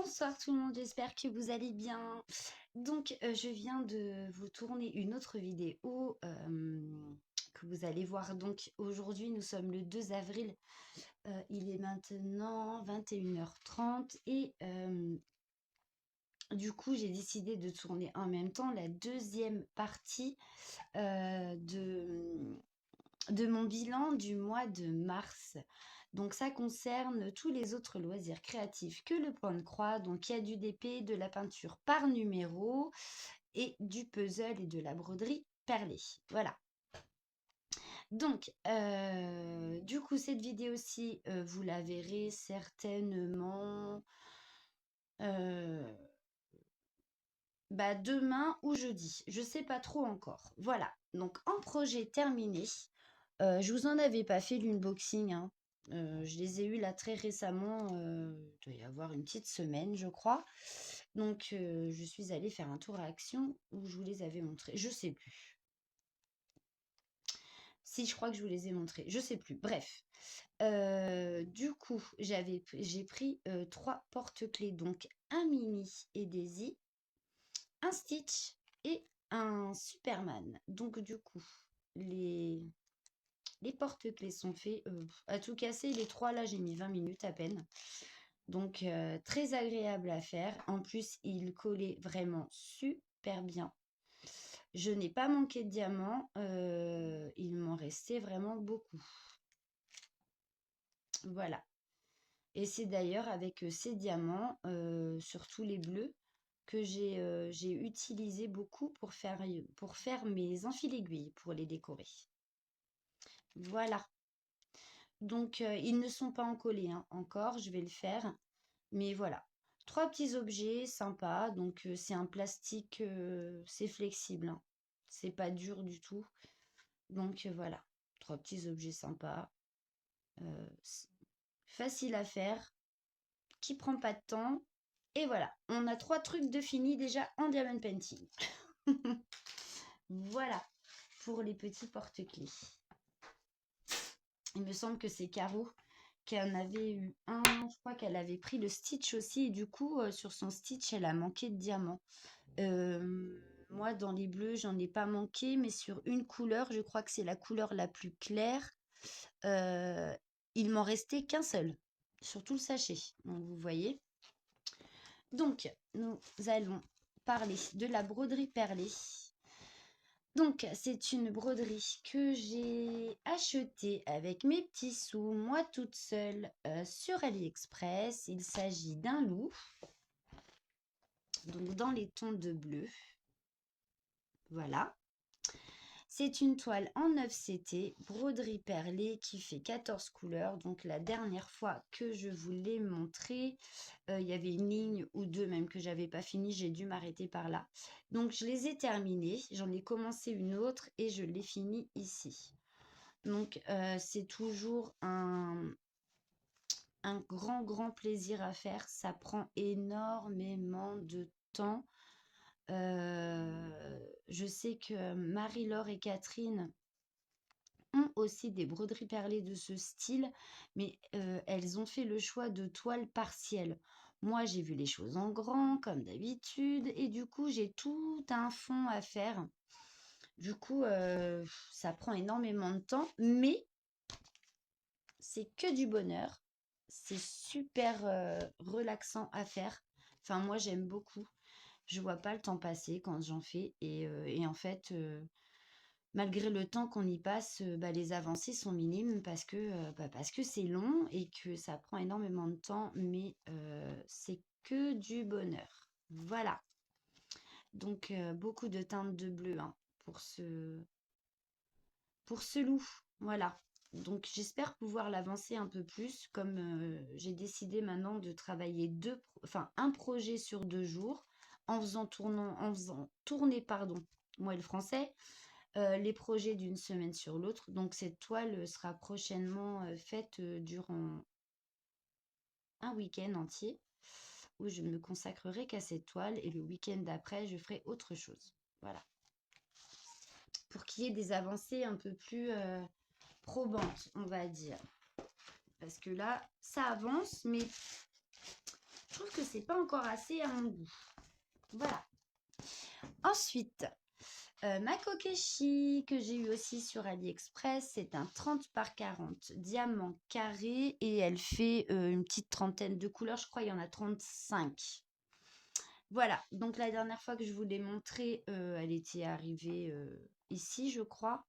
Bonsoir tout le monde, j'espère que vous allez bien. Donc, je viens de vous tourner une autre vidéo que vous allez voir. Donc, aujourd'hui, nous sommes le 2 avril. Il est maintenant 21h30 et du coup, j'ai décidé de tourner en même temps la deuxième partie de mon bilan du mois de mars. Donc ça concerne tous les autres loisirs créatifs que le point de croix. Donc il y a du DP, de la peinture par numéro et du puzzle et de la broderie perlée. Voilà. Donc, du coup, cette vidéo-ci, vous la verrez certainement demain ou jeudi. Je sais pas trop encore. Voilà. Donc, en projet terminé. Je vous en avais pas fait l'unboxing, hein. Je les ai eus là très récemment, il doit y avoir une petite semaine, je crois. Donc, je suis allée faire un tour à Action où je vous les avais montrés. Je sais plus. Si, je crois que je vous les ai montrés. Je sais plus. Bref. Du coup, j'ai pris 3 porte-clés. Donc, un Mini et Daisy, un Stitch et un Superman. Donc, du coup, les porte-clés sont faits. À tout casser, les 3 là, j'ai mis 20 minutes à peine. Donc, très agréable à faire. En plus, ils collaient vraiment super bien. Je n'ai pas manqué de diamants. Il m'en restait vraiment beaucoup. Voilà. Et c'est d'ailleurs avec ces diamants, surtout les bleus, que j'ai utilisé beaucoup pour faire mes enfiles-aiguilles, pour les décorer. Voilà. Donc, ils ne sont pas encollés hein, encore, je vais le faire. Mais voilà, 3 petits objets sympas. Donc, c'est un plastique, c'est flexible, hein. C'est pas dur du tout. Donc, voilà, 3 petits objets sympas. Facile à faire, qui prend pas de temps. Et voilà, on a 3 trucs de fini déjà en diamond painting. Voilà, pour les petits porte-clés. Il me semble que c'est Caro qui en avait eu un. Je crois qu'elle avait pris le Stitch aussi. Et du coup, sur son Stitch, elle a manqué de diamants. Moi, dans les bleus, j'en ai pas manqué. Mais sur une couleur, je crois que c'est la couleur la plus claire. Il m'en restait qu'un seul sur tout le sachet. Donc, vous voyez. Donc, nous allons parler de la broderie perlée. Donc, c'est une broderie que j'ai achetée avec mes petits sous, moi toute seule, sur AliExpress. Il s'agit d'un loup, donc dans les tons de bleu. Voilà. C'est une toile en 9CT, broderie perlée qui fait 14 couleurs. Donc, la dernière fois que je vous l'ai montré, il y avait une ligne ou deux même que j'avais pas fini. J'ai dû m'arrêter par là. Donc, je les ai terminées. J'en ai commencé une autre et je l'ai finie ici. Donc, c'est toujours un grand plaisir à faire. Ça prend énormément de temps. Je sais que Marie-Laure et Catherine ont aussi des broderies perlées de ce style, mais elles ont fait le choix de toiles partielles. Moi, j'ai vu les choses en grand, comme d'habitude, et du coup, j'ai tout un fond à faire. Du coup, ça prend énormément de temps, mais c'est que du bonheur. C'est super relaxant à faire. Enfin, moi, j'aime beaucoup. Je vois pas le temps passer quand j'en fais. Et en fait, malgré le temps qu'on y passe, les avancées sont minimes parce que c'est long et que ça prend énormément de temps, mais c'est que du bonheur. Voilà. Donc, beaucoup de teintes de bleu hein, pour ce loup. Voilà. Donc, j'espère pouvoir l'avancer un peu plus, comme j'ai décidé maintenant de travailler un projet sur 2 jours, en faisant tourner, pardon, moi et le français, les projets d'une semaine sur l'autre. Donc, cette toile sera prochainement faite durant un week-end entier, où je ne me consacrerai qu'à cette toile, et le week-end d'après, je ferai autre chose. Voilà. Pour qu'il y ait des avancées un peu plus probante, on va dire. Parce que là, ça avance, mais Je trouve que c'est pas encore assez à mon goût. Voilà. Ensuite, ma Kokeshi que j'ai eu aussi sur AliExpress, c'est un 30 par 40 diamant carré et elle fait une petite trentaine de couleurs. Je crois il y en a 35. Voilà, donc la dernière fois que je vous l'ai montré, elle était arrivée ici, je crois.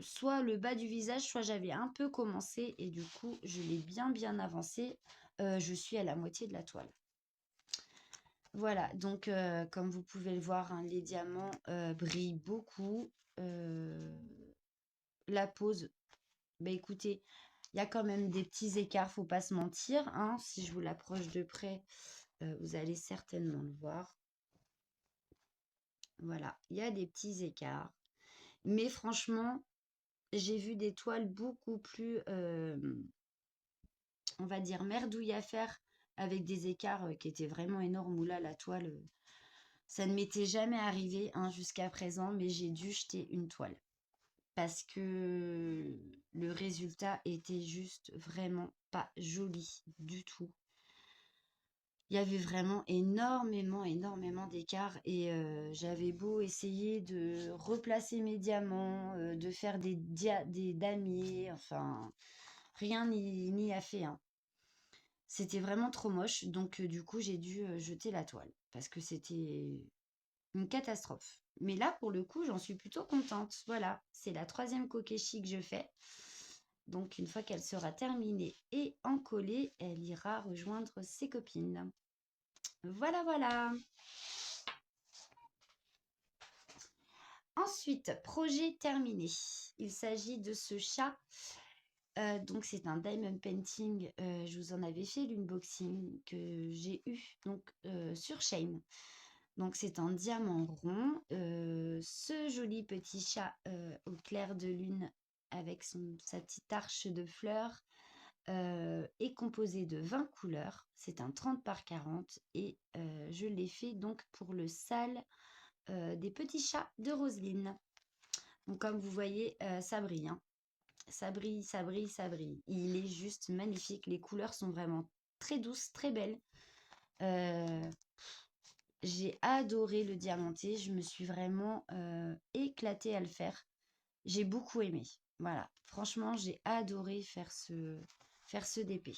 Soit le bas du visage, soit j'avais un peu commencé et du coup, je l'ai bien avancé. Je suis à la moitié de la toile. Voilà, donc comme vous pouvez le voir, hein, les diamants brillent beaucoup. La pose, bah écoutez, il y a quand même des petits écarts, faut pas se mentir, hein. Si je vous l'approche de près, vous allez certainement le voir. Voilà, il y a des petits écarts. Mais franchement, j'ai vu des toiles beaucoup plus, on va dire, merdouilles à faire avec des écarts qui étaient vraiment énormes. Où là, la toile, ça ne m'était jamais arrivé hein, jusqu'à présent, mais j'ai dû jeter une toile. Parce que le résultat était juste vraiment pas joli du tout. Il y avait vraiment énormément d'écart et j'avais beau essayer de replacer mes diamants, de faire des damiers, enfin rien n'y a fait, hein. C'était vraiment trop moche, donc du coup j'ai dû jeter la toile parce que c'était une catastrophe. Mais là, pour le coup, j'en suis plutôt contente. Voilà, c'est la 3e Kokeshi que je fais. Donc, une fois qu'elle sera terminée et encollée, elle ira rejoindre ses copines. Voilà, voilà. Ensuite, projet terminé. Il s'agit de ce chat. Donc, c'est un diamond painting. Je vous en avais fait l'unboxing que j'ai eu donc, sur Shein. Donc c'est un diamant rond. Ce joli petit chat au clair de lune avec sa petite arche de fleurs est composé de 20 couleurs. C'est un 30 par 40 et je l'ai fait donc pour le sale des petits chats de Roselyne. Donc comme vous voyez, ça brille, hein. Ça brille, ça brille, ça brille. Il est juste magnifique. Les couleurs sont vraiment très douces, très belles. J'ai adoré le diamanté, je me suis vraiment éclatée à le faire. J'ai beaucoup aimé. Voilà, franchement, j'ai adoré faire ce DP.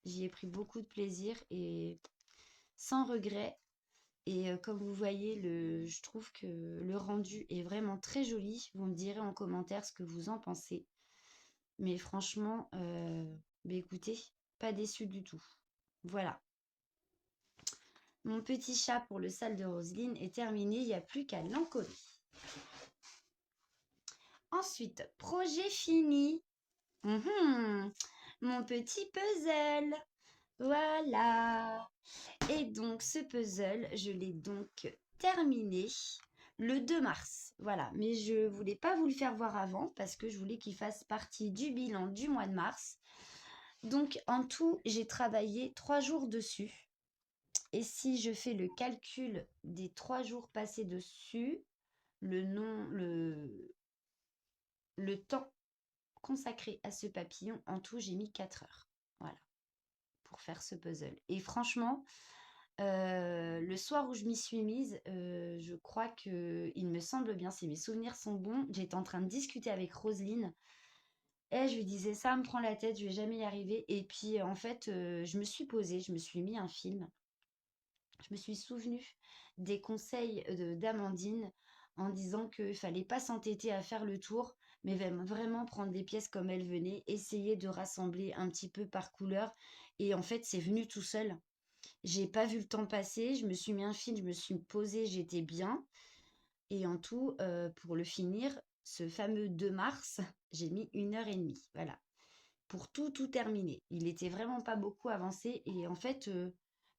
J'y ai pris beaucoup de plaisir et sans regret. Et comme vous voyez, je trouve que le rendu est vraiment très joli. Vous me direz en commentaire ce que vous en pensez. Mais franchement, bah écoutez, pas déçu du tout. Voilà. Mon petit chat pour le sale de Roselyne est terminé, il n'y a plus qu'à l'encoller. Ensuite, projet fini. Mon petit puzzle. Voilà. Et donc, ce puzzle, je l'ai donc terminé le 2 mars. Voilà. Mais je voulais pas vous le faire voir avant parce que je voulais qu'il fasse partie du bilan du mois de mars. Donc, en tout, j'ai travaillé 3 jours dessus. Et si je fais le calcul des 3 jours passés dessus, le temps consacré à ce papillon, en tout, j'ai mis 4 heures. Voilà, pour faire ce puzzle. Et franchement, le soir où je m'y suis mise, je crois que il me semble bien, si mes souvenirs sont bons, j'étais en train de discuter avec Roselyne. Et je lui disais, ça me prend la tête, je vais jamais y arriver. Et puis, en fait, je me suis posée, je me suis mis un film. Je me suis souvenue des conseils d'Amandine en disant qu'il ne fallait pas s'entêter à faire le tour, mais vraiment prendre des pièces comme elles venaient, essayer de rassembler un petit peu par couleur. Et en fait, c'est venu tout seul. J'ai pas vu le temps passer, je me suis mis un film, je me suis posée, j'étais bien. Et en tout, pour le finir, ce fameux 2 mars, j'ai mis 1 heure et demie. Voilà. Pour tout terminer. Il était vraiment pas beaucoup avancé. Et en fait,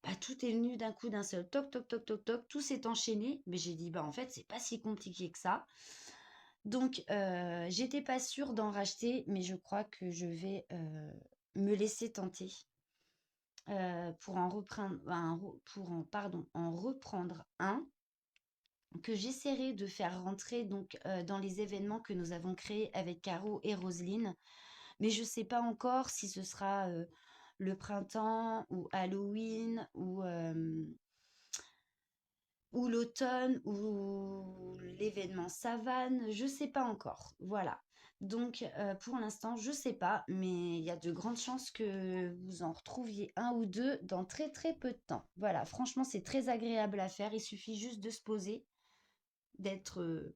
bah, tout est venu d'un coup d'un seul. Toc, toc, toc, toc, toc. Tout s'est enchaîné. Mais j'ai dit, bah en fait, c'est pas si compliqué que ça. Donc, j'étais pas sûre d'en racheter, mais je crois que je vais me laisser tenter pour en reprendre en reprendre un que j'essaierai de faire rentrer donc dans les événements que nous avons créés avec Caro et Roselyne. Mais je sais pas encore si ce sera le printemps ou Halloween ou l'automne ou l'événement savane, je sais pas encore. Voilà. Donc pour l'instant, je sais pas, mais il y a de grandes chances que vous en retrouviez un ou deux dans très très peu de temps. Voilà, franchement, c'est très agréable à faire. Il suffit juste de se poser, d'être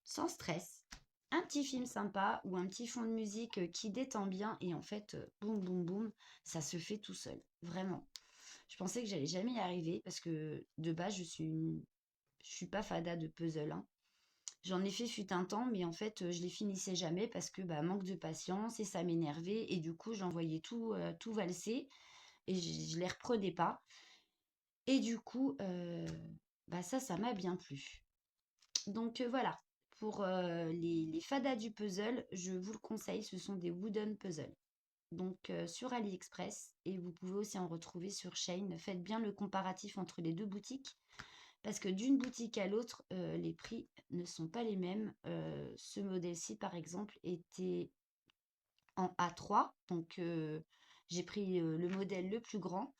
sans stress. Un petit film sympa ou un petit fond de musique qui détend bien et en fait, boum boum boum, ça se fait tout seul. Vraiment. Je pensais que j'allais jamais y arriver parce que de base, je suis pas fada de puzzle, hein. J'en ai fait fut un temps, mais en fait, je les finissais jamais parce que bah, manque de patience et ça m'énervait et du coup, j'envoyais tout valser et je les reprenais pas. Et du coup, bah ça m'a bien plu. Donc voilà, pour les fadas du puzzle, je vous le conseille, ce sont des wooden puzzles. Donc sur AliExpress et vous pouvez aussi en retrouver sur Shein. Faites bien le comparatif entre les deux boutiques parce que d'une boutique à l'autre, les prix ne sont pas les mêmes. Ce modèle-ci, par exemple, était en A3, donc j'ai pris le modèle le plus grand.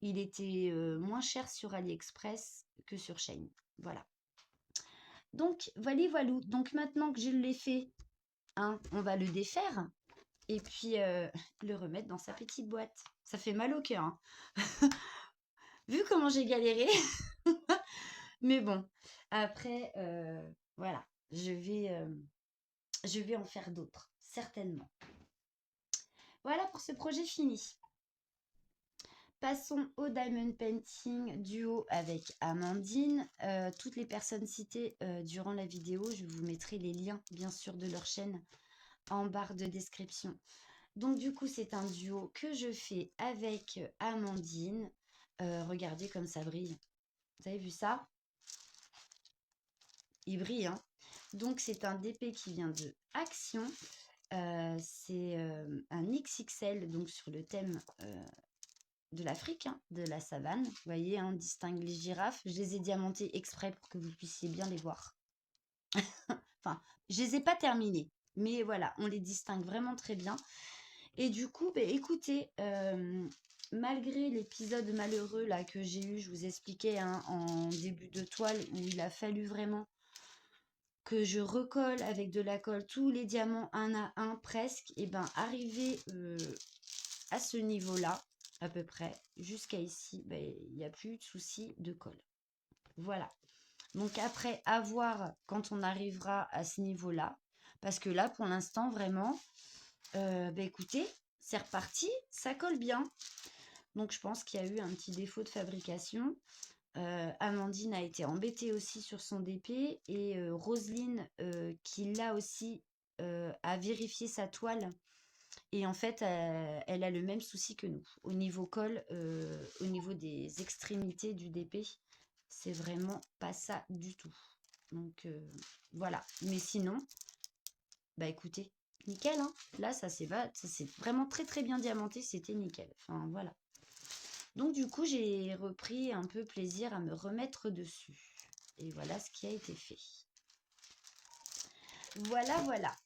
Il était moins cher sur AliExpress que sur Shein. Voilà. Donc, voilà, voilà. Donc, maintenant que je l'ai fait, hein, on va le défaire et puis le remettre dans sa petite boîte. Ça fait mal au cœur, hein. Vu comment j'ai galéré. Mais bon, après, voilà, je vais en faire d'autres, certainement. Voilà pour ce projet fini. Passons au diamond painting duo avec Amandine. Toutes les personnes citées durant la vidéo, je vous mettrai les liens, bien sûr, de leur chaîne en barre de description. Donc du coup, c'est un duo que je fais avec Amandine. Regardez comme ça brille. Vous avez vu ça? Il brille, hein. Donc c'est un DP qui vient de Action. C'est un XXL, donc sur le thème de l'Afrique, hein, de la savane. Vous voyez, hein, on distingue les girafes. Je les ai diamantés exprès pour que vous puissiez bien les voir. Enfin, je les ai pas terminés, mais voilà, on les distingue vraiment très bien. Et du coup, bah, écoutez, malgré l'épisode malheureux là que j'ai eu, je vous expliquais hein, en début de toile, où il a fallu vraiment que je recolle avec de la colle tous les diamants un à un presque, et ben arrivé à ce niveau-là, à peu près, jusqu'à ici, ben, il n'y a plus de souci de colle. Voilà. Donc après, à voir quand on arrivera à ce niveau-là, parce que là, pour l'instant, vraiment, ben écoutez, c'est reparti, ça colle bien. Donc je pense qu'il y a eu un petit défaut de fabrication. Amandine a été embêtée aussi sur son DP et Roselyne, qui là aussi a vérifié sa toile. Et en fait, elle a le même souci que nous. Au niveau colle, au niveau des extrémités du DP, c'est vraiment pas ça du tout. Donc voilà. Mais sinon, bah écoutez, nickel, hein. Là, ça s'est vraiment très très bien diamanté, c'était nickel. Enfin voilà. Donc du coup, j'ai repris un peu plaisir à me remettre dessus. Et voilà ce qui a été fait. Voilà, voilà.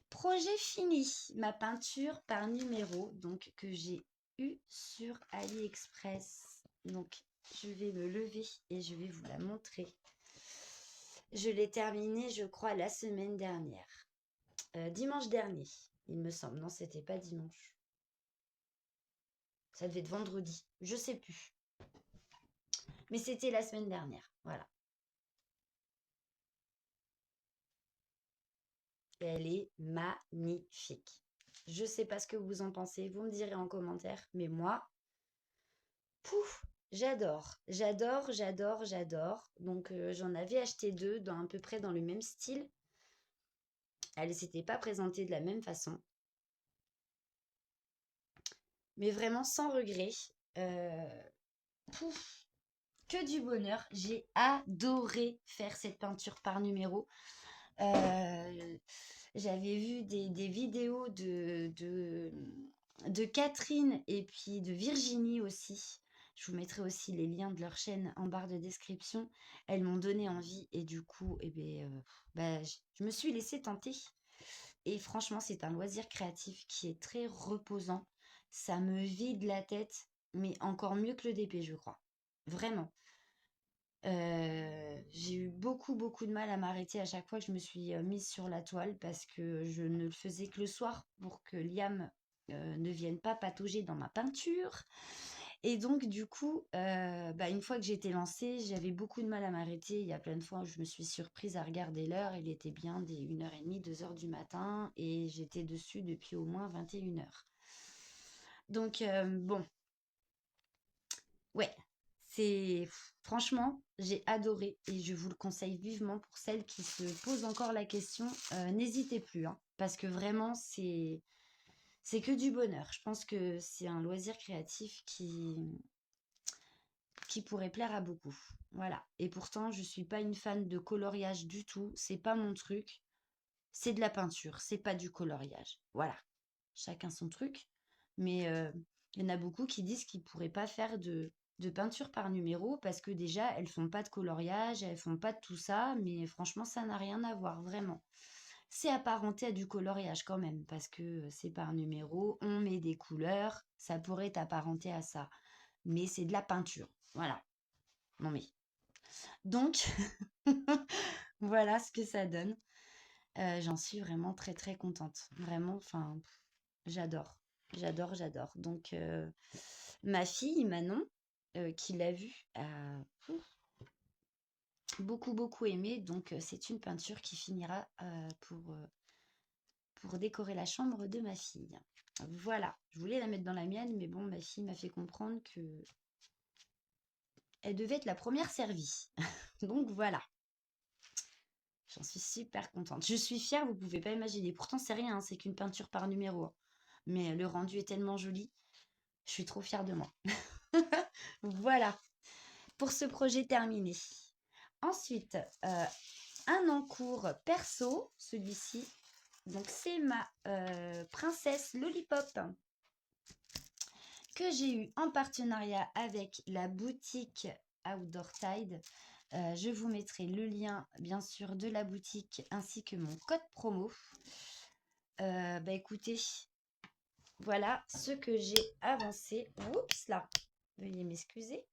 Projet fini. Ma peinture par numéro, donc que j'ai eu sur AliExpress. Donc je vais me lever et je vais vous la montrer. Je l'ai terminée, je crois, la semaine dernière. Dimanche dernier, il me semble. Non, c'était pas dimanche. Ça devait être vendredi. Je sais plus. Mais c'était la semaine dernière. Voilà. Et elle est magnifique. Je sais pas ce que vous en pensez. Vous me direz en commentaire. Mais moi, pouf, j'adore. J'adore, j'adore, j'adore. Donc j'en avais acheté deux dans à peu près dans le même style. Elle ne s'était pas présentée de la même façon. Mais vraiment sans regret. Pouf, que du bonheur. J'ai adoré faire cette peinture par numéro. J'avais vu des vidéos de Catherine et puis de Virginie aussi. Je vous mettrai aussi les liens de leur chaîne en barre de description. Elles m'ont donné envie et du coup, eh ben, bah, je me suis laissée tenter. Et franchement, c'est un loisir créatif qui est très reposant. ça me vide la tête, mais encore mieux que le DP, je crois. Vraiment. J'ai eu beaucoup, beaucoup de mal à m'arrêter à chaque fois que je me suis mise sur la toile parce que je ne le faisais que le soir pour que Liam ne vienne pas patauger dans ma peinture. Et donc, du coup, bah, une fois que j'étais lancée, j'avais beaucoup de mal à m'arrêter. Il y a plein de fois où je me suis surprise à regarder l'heure. Il était bien des 1h30, 2h du matin et j'étais dessus depuis au moins 21h. Donc, bon, ouais, franchement, j'ai adoré et je vous le conseille vivement pour celles qui se posent encore la question. N'hésitez plus, hein, parce que vraiment, c'est que du bonheur. Je pense que c'est un loisir créatif qui pourrait plaire à beaucoup. Voilà. Et pourtant, je suis pas une fan de coloriage du tout. C'est pas mon truc. C'est de la peinture, c'est pas du coloriage. Voilà. Chacun son truc. Mais il y en a beaucoup qui disent qu'ils pourraient pas faire de peinture par numéro parce que déjà, elles font pas de coloriage, elles font pas de tout ça. Mais franchement, ça n'a rien à voir, vraiment. C'est apparenté à du coloriage quand même, parce que c'est par numéro, on met des couleurs, ça pourrait être apparenté à ça. Mais c'est de la peinture. Voilà. Non mais. Donc, voilà ce que ça donne. J'en suis vraiment très très contente. Vraiment, enfin, j'adore. J'adore, j'adore. Donc, ma fille, Manon, qui l'a vue, a beaucoup beaucoup aimé. Donc, c'est une peinture qui finira pour décorer la chambre de ma fille. Voilà, je voulais la mettre dans la mienne, mais bon, ma fille m'a fait comprendre que elle devait être la première servie. Donc voilà, j'en suis super contente. Je suis fière, vous pouvez pas imaginer. Pourtant, c'est rien, hein, c'est qu'une peinture par numéro, hein. Mais le rendu est tellement joli, je suis trop fière de moi. Voilà, pour ce projet terminé. Ensuite, un en cours perso, celui-ci. Donc, c'est ma princesse Lollipop que j'ai eu en partenariat avec la boutique Outdoor Tide. Je vous mettrai le lien, bien sûr, de la boutique ainsi que mon code promo. Bah écoutez, voilà ce que j'ai avancé. Oups là, veuillez m'excuser.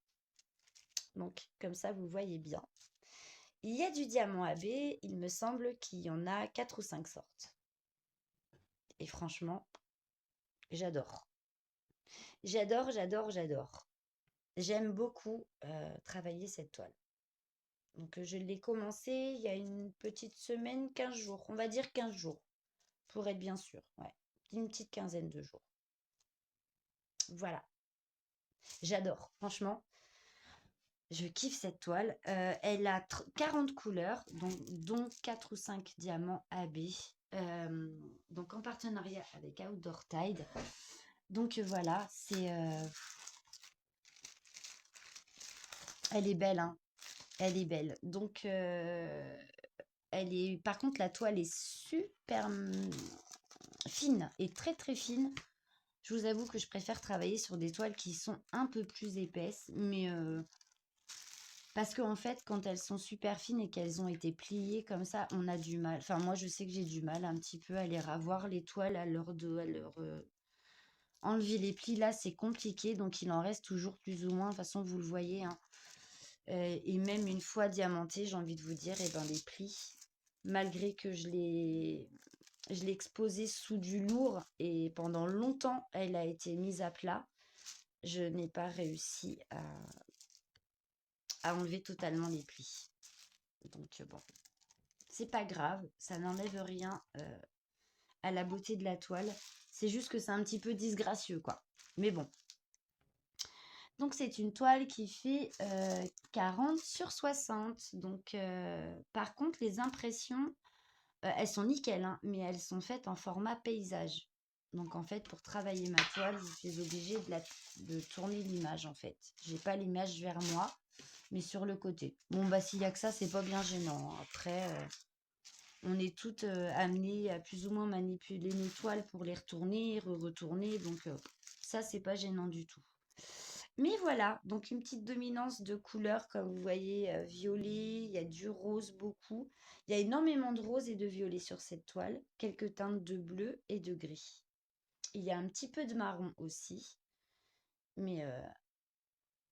Donc, comme ça, vous voyez bien. Il y a du diamant AB, il me semble qu'il y en a 4 ou 5 sortes. Et franchement, j'adore. J'adore, j'adore, j'adore. J'aime beaucoup travailler cette toile. Donc, je l'ai commencé il y a une petite semaine, 15 jours. On va dire 15 jours, pour être bien sûr. Ouais, une petite quinzaine de jours. Voilà, j'adore. Franchement, je kiffe cette toile. Elle a 40 couleurs, dont 4 ou 5 diamants AB. Donc, en partenariat avec Outdoor Tide. Donc, voilà, elle est belle, hein. Elle est belle. Donc, par contre, la toile est super fine et très très fine. Je vous avoue que je préfère travailler sur des toiles qui sont un peu plus épaisses, mais parce qu'en fait, quand elles sont super fines et qu'elles ont été pliées comme ça, on a du mal. Enfin, moi, je sais que j'ai du mal un petit peu à les ravoir, les toiles, à leur enlever les plis. Là, c'est compliqué, donc il en reste toujours plus ou moins. De toute façon, vous le voyez, hein. Et même une fois diamantée, j'ai envie de vous dire, et ben les plis, malgré que je l'ai exposée sous du lourd et pendant longtemps, elle a été mise à plat, je n'ai pas réussi à enlever totalement les plis. Donc bon, c'est pas grave, ça n'enlève rien à la beauté de la toile. C'est juste que c'est un petit peu disgracieux, quoi. Mais bon. Donc c'est une toile qui fait 40 sur 60. Donc par contre, les impressions, elles sont nickel, hein, mais elles sont faites en format paysage. Donc en fait, pour travailler ma toile, je suis obligée de tourner l'image en fait. J'ai pas l'image vers moi, mais sur le côté. Bon bah s'il y a que ça, c'est pas bien gênant, hein. Après, on est toutes amenées à plus ou moins manipuler nos toiles pour les retourner, retourner. Donc ça, c'est pas gênant du tout. Mais voilà, donc une petite dominance de couleurs, comme vous voyez, violet, il y a du rose beaucoup. Il y a énormément de rose et de violet sur cette toile, quelques teintes de bleu et de gris. Il y a un petit peu de marron aussi, mais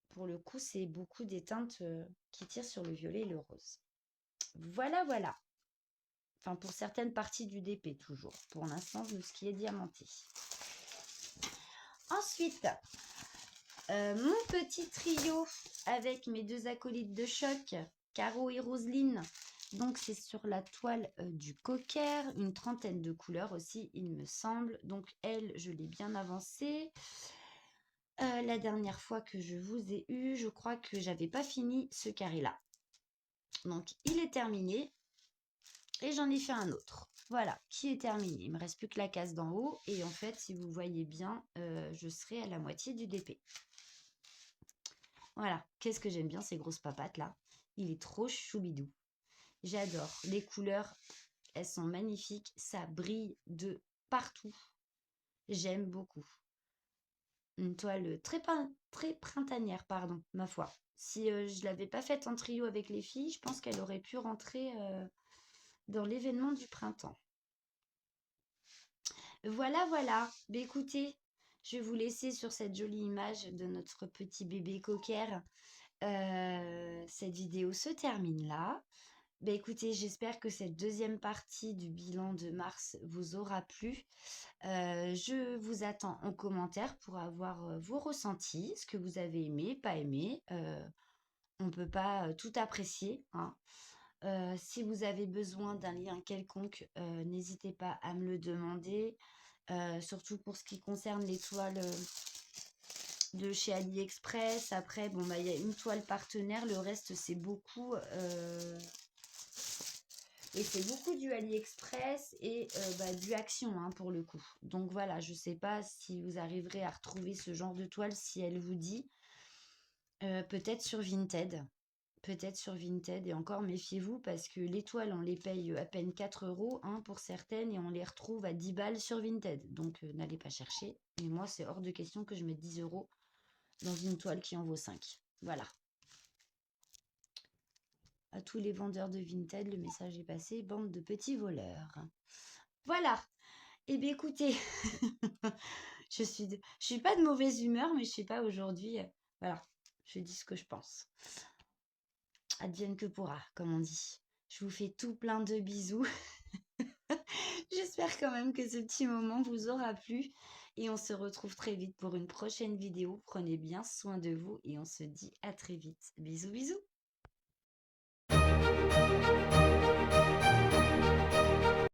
pour le coup, c'est beaucoup des teintes qui tirent sur le violet et le rose. Voilà, voilà. Enfin, pour certaines parties du DP, toujours. Pour l'instant, ce qui est diamanté. Ensuite, mon petit trio avec mes deux acolytes de choc, Caro et Roselyne. Donc, c'est sur la toile du cocker, une trentaine de couleurs aussi, il me semble. Donc, elle, je l'ai bien avancée. La dernière fois que je vous ai eu, je crois que j'avais pas fini ce carré-là. Donc, il est terminé. Et j'en ai fait un autre. Voilà, qui est terminé. Il me reste plus que la case d'en haut. Et en fait, si vous voyez bien, je serai à la moitié du DP. Voilà, qu'est-ce que j'aime bien ces grosses papates là. Il est trop choubidou. J'adore. Les couleurs, elles sont magnifiques. Ça brille de partout. J'aime beaucoup. Une toile très printanière, pardon, ma foi. Si je ne l'avais pas faite en trio avec les filles, je pense qu'elle aurait pu rentrer dans l'événement du printemps. Voilà, voilà. Bah, écoutez, je vais vous laisser sur cette jolie image de notre petit bébé cocker. Cette vidéo se termine là. Bah, écoutez, j'espère que cette deuxième partie du bilan de mars vous aura plu. Je vous attends en commentaire pour avoir vos ressentis, ce que vous avez aimé, pas aimé. On ne peut pas tout apprécier, hein. Si vous avez besoin d'un lien quelconque, n'hésitez pas à me le demander. Surtout pour ce qui concerne les toiles de chez AliExpress. Après, bon, bah, il y a une toile partenaire, le reste, c'est beaucoup. Et c'est beaucoup du AliExpress et bah, du Action hein, pour le coup. Donc voilà, je ne sais pas si vous arriverez à retrouver ce genre de toile si elle vous dit. Peut-être sur Vinted. Peut-être sur Vinted. Et encore, méfiez-vous parce que les toiles, on les paye à peine 4 euros hein, pour certaines et on les retrouve à 10 balles sur Vinted. Donc n'allez pas chercher. Mais moi, c'est hors de question que je mette 10 euros dans une toile qui en vaut 5. Voilà. À tous les vendeurs de Vinted, le message est passé, bande de petits voleurs. Voilà. Eh bien, écoutez, je suis pas de mauvaise humeur, mais je sais pas aujourd'hui. Voilà, je dis ce que je pense. Advienne que pourra, comme on dit. Je vous fais tout plein de bisous. J'espère quand même que ce petit moment vous aura plu. Et on se retrouve très vite pour une prochaine vidéo. Prenez bien soin de vous et on se dit à très vite. Bisous, bisous.